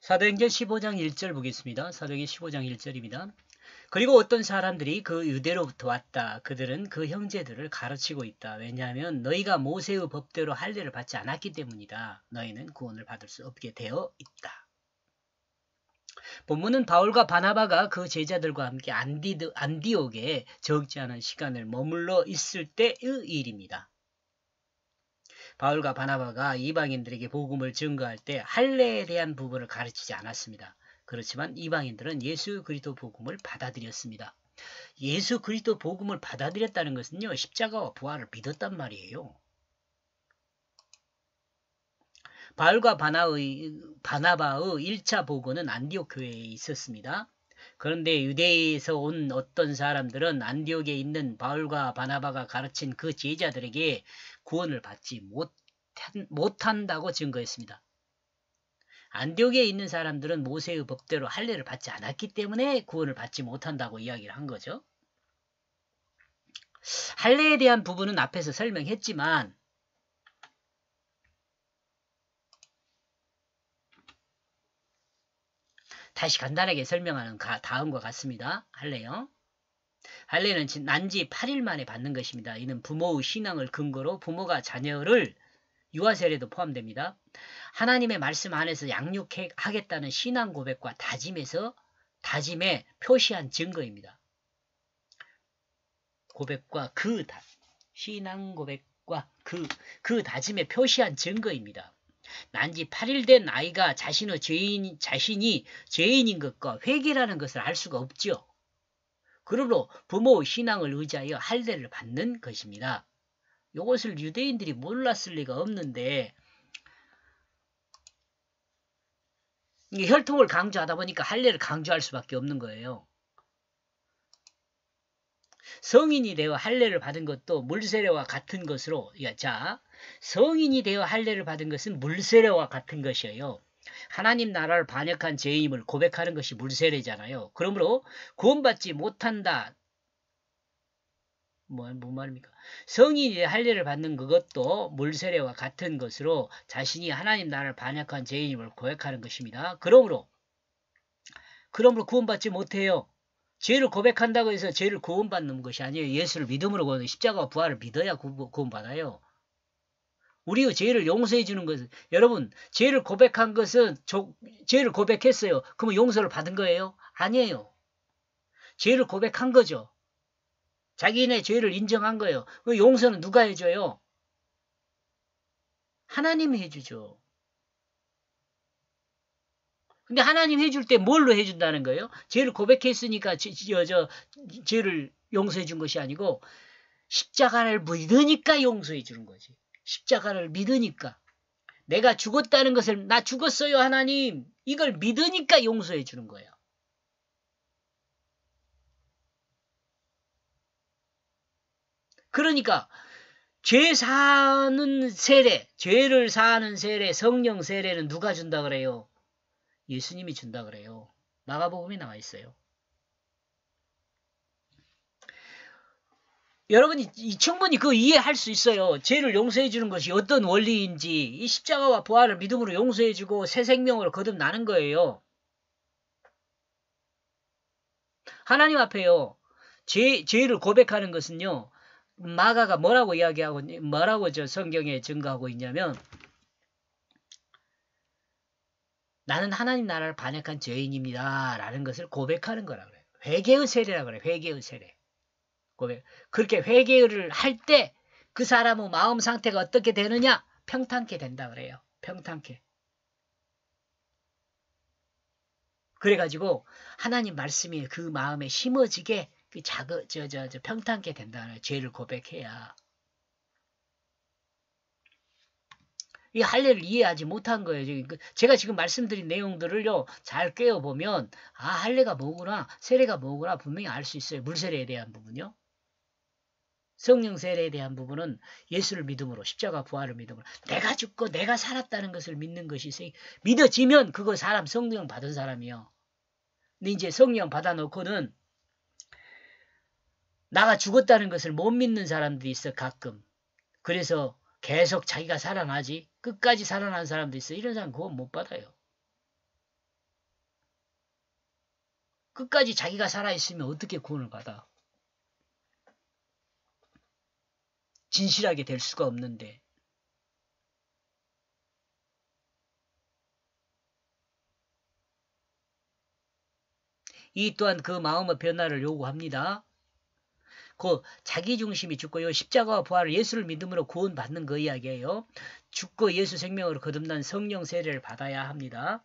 사도행전 15장 1절 보겠습니다. 사도행전 15장 1절입니다. 그리고 어떤 사람들이 그 유대로부터 왔다. 그들은 그 형제들을 가르치고 있다. 왜냐하면 너희가 모세의 법대로 할례를 받지 않았기 때문이다. 너희는 구원을 받을 수 없게 되어 있다. 본문은 바울과 바나바가 그 제자들과 함께 안디옥에 적지 않은 시간을 머물러 있을 때의 일입니다. 바울과 바나바가 이방인들에게 복음을 증거할 때 할례에 대한 부분을 가르치지 않았습니다. 그렇지만 이방인들은 예수 그리스도 복음을 받아들였습니다. 예수 그리스도 복음을 받아들였다는 것은요, 십자가와 부활을 믿었단 말이에요. 바울과 바나바의 1차 복음은 안디옥 교회에 있었습니다. 그런데 유대에서 온 어떤 사람들은 안디옥에 있는 바울과 바나바가 가르친 그 제자들에게 구원을 받지 못한다고 증거했습니다. 안디옥에 있는 사람들은 모세의 법대로 할례를 받지 않았기 때문에 구원을 받지 못한다고 이야기를 한 거죠. 할례에 대한 부분은 앞에서 설명했지만 다시 간단하게 설명하는 다음과 같습니다. 할례요. 할례는 난지 8일 만에 받는 것입니다. 이는 부모의 신앙을 근거로 부모가 자녀를 유아세례도 포함됩니다. 하나님의 말씀 안에서 양육하겠다는 신앙 고백과 다짐에 표시한 증거입니다. 신앙 고백과 그 다짐에 표시한 증거입니다. 난지 8일 된 아이가 자신이 죄인인 것과 회개라는 것을 알 수가 없죠. 그러므로 부모의 신앙을 의지하여 할례를 받는 것입니다. 이것을 유대인들이 몰랐을 리가 없는데 혈통을 강조하다 보니까 할례를 강조할 수밖에 없는 거예요. 성인이 되어 할례를 받은 것도 물세례와 같은 것으로, 성인이 되어 할례를 받은 것은 물세례와 같은 것이에요. 하나님 나라를 반역한 죄임을 고백하는 것이 물세례잖아요. 그러므로 구원받지 못한다. 뭔 말입니까? 성인이 할례를 받는 그것도 물세례와 같은 것으로 자신이 하나님 나라를 반역한 죄임을 고백하는 것입니다. 그러므로 구원받지 못해요. 죄를 고백한다고 해서 죄를 구원받는 것이 아니에요. 예수를 믿음으로 십자가와 부활을 믿어야 구원받아요. 우리의 죄를 용서해 주는 것은, 여러분, 죄를 고백한 것은 죄를 고백했어요. 그러면 용서를 받은 거예요? 아니에요. 죄를 고백한 거죠. 자기네 죄를 인정한 거예요. 그 용서는 누가 해줘요? 하나님이 해주죠. 근데 하나님 해줄 때 뭘로 해준다는 거예요? 죄를 고백했으니까 죄를 용서해 준 것이 아니고 십자가를 믿으니까 용서해 주는 거지. 십자가를 믿으니까. 내가 죽었다는 것을, 나 죽었어요 하나님, 이걸 믿으니까 용서해 주는 거예요. 그러니까 죄를 사는 세례, 성령 세례는 누가 준다 그래요? 예수님이 준다 그래요. 마가복음에 나와 있어요. 여러분이 충분히 그거 이해할 수 있어요. 죄를 용서해 주는 것이 어떤 원리인지. 이 십자가와 부활을 믿음으로 용서해 주고 새 생명으로 거듭나는 거예요. 하나님 앞에요. 죄를 고백하는 것은요. 마가가 뭐라고 성경에 증거하고 있냐면, 나는 하나님 나라를 반역한 죄인입니다 라는 것을 고백하는 거라 그래요. 회개의 세례라 그래요. 회개의 세례. 그렇게 회개를 할 때 그 사람의 마음 상태가 어떻게 되느냐? 평탄케 된다 그래요. 평탄케. 그래가지고 하나님 말씀이 그 마음에 심어지게 평탄케 된다 그래요. 죄를 고백해야. 이 할례를 이해하지 못한 거예요. 제가 지금 말씀드린 내용들을요, 잘 꿰어보면, 할례가 뭐구나, 세례가 뭐구나, 분명히 알 수 있어요. 물세례에 대한 부분요. 성령 세례에 대한 부분은 예수를 믿음으로, 십자가 부활을 믿음으로, 내가 죽고 내가 살았다는 것을 믿는 것이 믿어지면 그거 사람 성령 받은 사람이요. 근데 이제 성령 받아놓고는 나가 죽었다는 것을 못 믿는 사람들이 있어, 가끔. 그래서 계속 자기가 살아나지, 끝까지 살아난 사람도 있어. 이런 사람 그건 못 받아요. 끝까지 자기가 살아있으면 어떻게 구원을 받아? 진실하게 될 수가 없는데. 이 또한 그 마음의 변화를 요구합니다. 그 자기중심이 죽고 십자가와 부활을 예수를 믿음으로 구원받는 그 이야기예요. 죽고 예수 생명으로 거듭난 성령 세례를 받아야 합니다.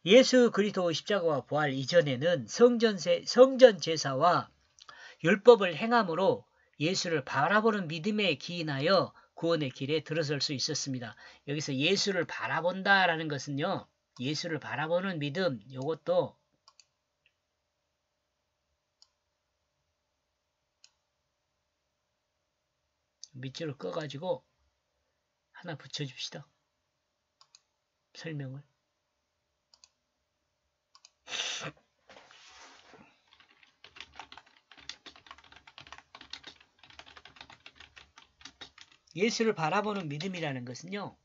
예수 그리스도 십자가와 부활 이전에는 성전 제사와 율법을 행함으로 예수를 바라보는 믿음에 기인하여 구원의 길에 들어설 수 있었습니다. 여기서 예수를 바라본다라는 것은요. 예수를 바라보는 믿음, 요것도 밑줄을 꺼가지고 하나 붙여줍시다. 설명을. 예수를 바라보는 믿음이라는 것은요.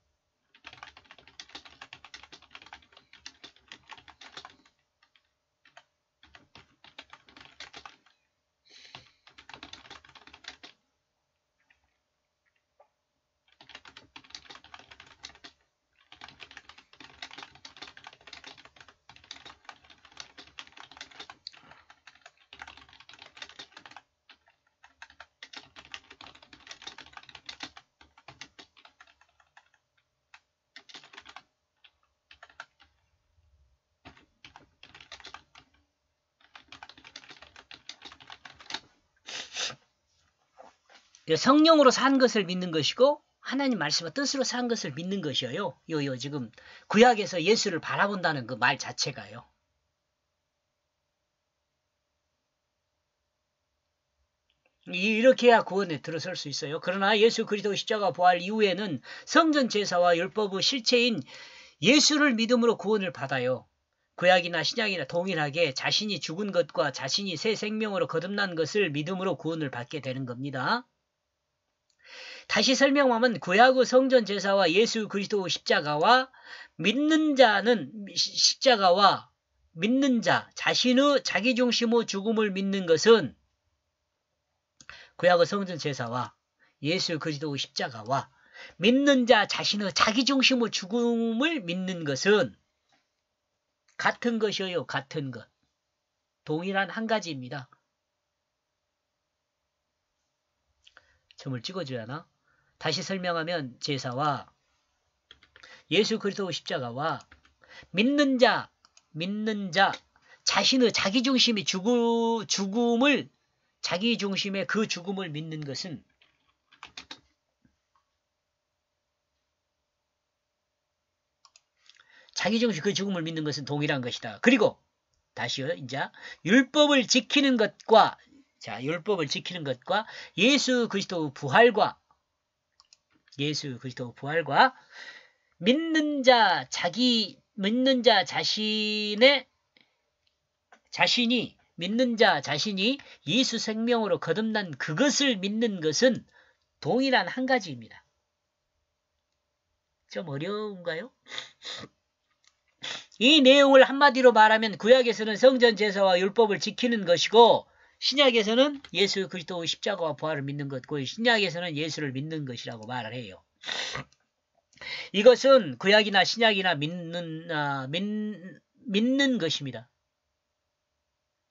성령으로 산 것을 믿는 것이고 하나님 말씀의 뜻으로 산 것을 믿는 것이에요. 요 지금 구약에서 예수를 바라본다는 그 말 자체가요. 이렇게 해야 구원에 들어설 수 있어요. 그러나 예수 그리스도 십자가 부활 이후에는 성전 제사와 율법의 실체인 예수를 믿음으로 구원을 받아요. 구약이나 신약이나 동일하게 자신이 죽은 것과 자신이 새 생명으로 거듭난 것을 믿음으로 구원을 받게 되는 겁니다. 다시 설명하면 구약의 성전 제사와 예수 그리스도 십자가와 믿는 자는 십자가와 믿는 자 자신의 자기중심의 죽음을 믿는 것은 구약의 성전 제사와 예수 그리스도 십자가와 믿는 자 자신의 자기중심의 죽음을 믿는 것은 같은 것이에요. 같은 것. 동일한 한 가지입니다. 점을 찍어줘야 하나? 다시 설명하면 제사와 예수 그리스도 십자가와 믿는 자 자신의 자기중심이 죽음을 자기중심의 그 죽음을 믿는 것은 자기중심 그 죽음을 믿는 것은 동일한 것이다. 그리고 다시요. 이제 율법을 지키는 것과 예수 그리스도 부활과 믿는 자 자신이 예수 생명으로 거듭난 그것을 믿는 것은 동일한 한 가지입니다. 좀 어려운가요? 이 내용을 한마디로 말하면 구약에서는 성전 제사와 율법을 지키는 것이고 신약에서는 예수 그리스도 십자가와 부활을 믿는 것고 신약에서는 예수를 믿는 것이라고 말을 해요. 이것은 구약이나 신약이나 믿는 것입니다.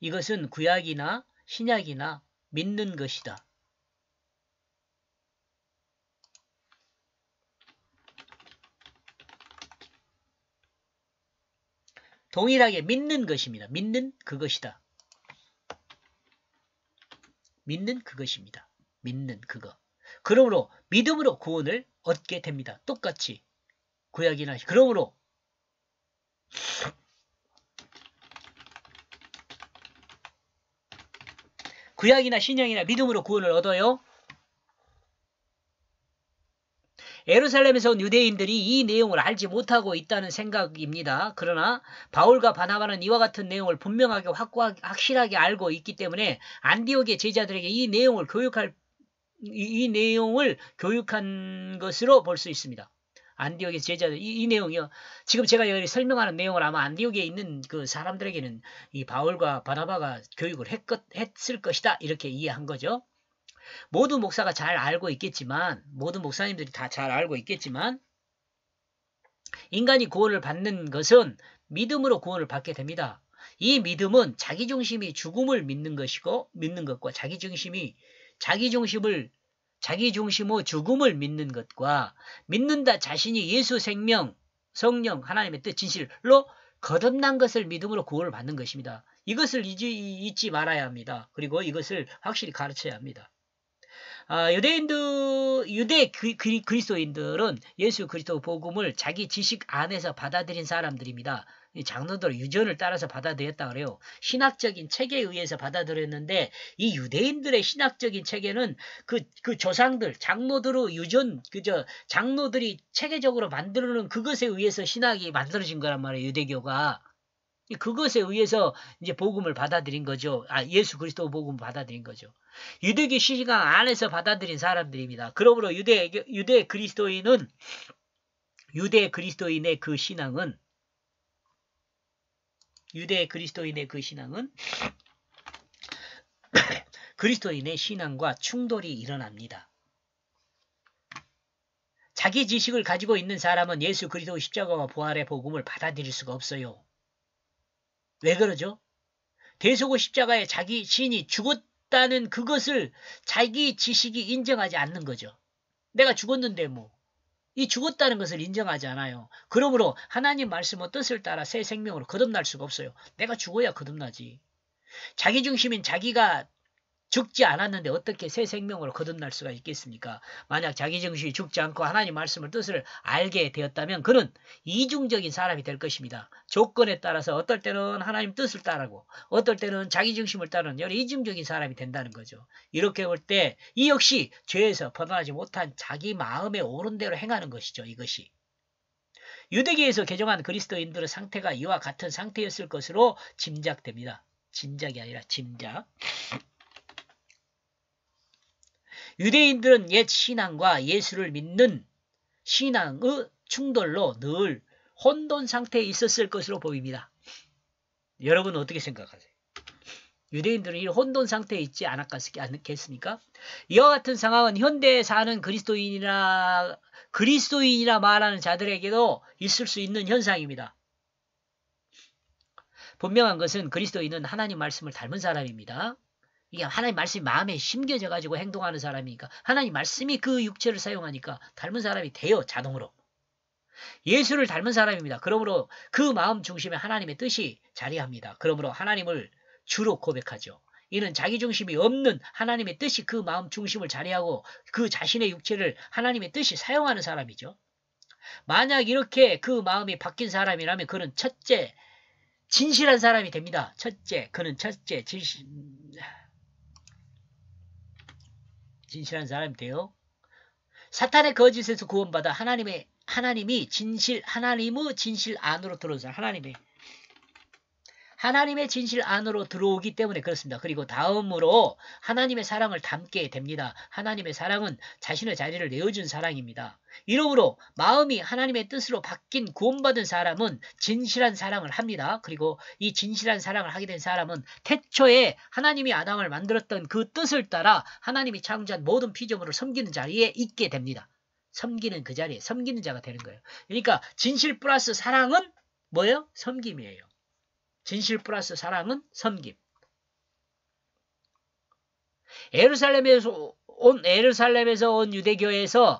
이것은 구약이나 신약이나 믿는 것이다. 동일하게 믿는 것입니다. 믿는 그것이다. 믿는 그것입니다. 믿는 그거. 그러므로 믿음으로 구원을 얻게 됩니다. 똑같이 구약이나 그러므로 구약이나 신약이나 믿음으로 구원을 얻어요. 예루살렘에서 온 유대인들이 이 내용을 알지 못하고 있다는 생각입니다. 그러나 바울과 바나바는 이와 같은 내용을 분명하게 확실하게 알고 있기 때문에 안디옥의 제자들에게 이 내용을 교육할 이 내용을 교육한 것으로 볼 수 있습니다. 안디옥의 제자들 이 내용이요. 지금 제가 여기 설명하는 내용을 아마 안디옥에 있는 그 사람들에게는 이 바울과 바나바가 교육을 했을 것이다 이렇게 이해한 거죠. 모든 목사가 잘 알고 있겠지만 모든 목사님들이 다 잘 알고 있겠지만 인간이 구원을 받는 것은 믿음으로 구원을 받게 됩니다. 이 믿음은 자기중심이 죽음을 믿는 것과 자기중심의 죽음을 믿는 것과 믿는다 자신이 예수 생명, 성령, 하나님의 뜻, 진실로 거듭난 것을 믿음으로 구원을 받는 것입니다. 이것을 잊지 말아야 합니다. 그리고 이것을 확실히 가르쳐야 합니다. 유대 그리스도인들은 예수 그리스도 복음을 자기 지식 안에서 받아들인 사람들입니다. 장로들 유전을 따라서 받아들였다 그래요. 신학적인 체계에 의해서 받아들였는데 이 유대인들의 신학적인 체계는 그 조상들, 장로들의 유전, 장로들이 체계적으로 만들어놓은 그것에 의해서 신학이 만들어진 거란 말이에요. 유대교가. 그것에 의해서 이제 복음을 받아들인 거죠. 예수 그리스도 복음을 받아들인 거죠. 유대교 시시강 안에서 받아들인 사람들입니다. 그러므로 유대 그리스도인의 그 신앙은 그리스도인의 신앙과 충돌이 일어납니다. 자기 지식을 가지고 있는 사람은 예수 그리스도 십자가와 부활의 복음을 받아들일 수가 없어요. 왜 그러죠? 대속의 십자가에 자기 신이 죽었다는 그것을 자기 지식이 인정하지 않는 거죠. 내가 죽었는데 이 죽었다는 것을 인정하지 않아요. 그러므로 하나님 말씀의 뜻을 따라 새 생명으로 거듭날 수가 없어요. 내가 죽어야 거듭나지. 자기 중심인 자기가 죽지 않았는데 어떻게 새 생명으로 거듭날 수가 있겠습니까? 만약 자기 중심이 죽지 않고 하나님 말씀을 뜻을 알게 되었다면 그는 이중적인 사람이 될 것입니다. 조건에 따라서 어떨 때는 하나님 뜻을 따르고 어떨 때는 자기 중심을 따르는 여러 이중적인 사람이 된다는 거죠. 이렇게 볼 때 이 역시 죄에서 벗어나지 못한 자기 마음에 옳은 대로 행하는 것이죠. 이것이. 유대교에서 개종한 그리스도인들의 상태가 이와 같은 상태였을 것으로 짐작됩니다. 짐작이 아니라 짐작. 유대인들은 옛 신앙과 예수를 믿는 신앙의 충돌로 늘 혼돈 상태에 있었을 것으로 보입니다. 여러분은 어떻게 생각하세요? 유대인들은 이 혼돈 상태에 있지 않겠습니까? 이와 같은 상황은 현대에 사는 그리스도인이라 말하는 자들에게도 있을 수 있는 현상입니다. 분명한 것은 그리스도인은 하나님 말씀을 닮은 사람입니다. 이게 하나님 말씀이 마음에 심겨져 가지고 행동하는 사람이니까 하나님 말씀이 그 육체를 사용하니까 닮은 사람이 돼요. 자동으로. 예수를 닮은 사람입니다. 그러므로 그 마음 중심에 하나님의 뜻이 자리합니다. 그러므로 하나님을 주로 고백하죠. 이는 자기 중심이 없는 하나님의 뜻이 그 마음 중심을 자리하고 그 자신의 육체를 하나님의 뜻이 사용하는 사람이죠. 만약 이렇게 그 마음이 바뀐 사람이라면 그는 첫째 진실한 사람이 됩니다. 그는 진실한 사람이 돼요. 사탄의 거짓에서 구원받아 하나님의 진실 안으로 들어온 사람, 하나님의 진실 안으로 들어오기 때문에 그렇습니다. 그리고 다음으로 하나님의 사랑을 담게 됩니다. 하나님의 사랑은 자신의 자리를 내어준 사랑입니다. 이러므로 마음이 하나님의 뜻으로 바뀐 구원받은 사람은 진실한 사랑을 합니다. 그리고 이 진실한 사랑을 하게 된 사람은 태초에 하나님이 아담을 만들었던 그 뜻을 따라 하나님이 창조한 모든 피조물을 섬기는 자리에 있게 됩니다. 섬기는 그 자리에 섬기는 자가 되는 거예요. 그러니까 진실 플러스 사랑은 뭐예요? 섬김이에요. 진실 플러스 사랑은 섬김. 예루살렘에서 온 유대교에서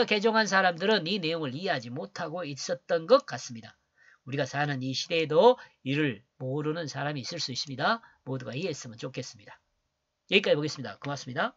개종한 사람들은 이 내용을 이해하지 못하고 있었던 것 같습니다. 우리가 사는 이 시대에도 이를 모르는 사람이 있을 수 있습니다. 모두가 이해했으면 좋겠습니다. 여기까지 보겠습니다. 고맙습니다.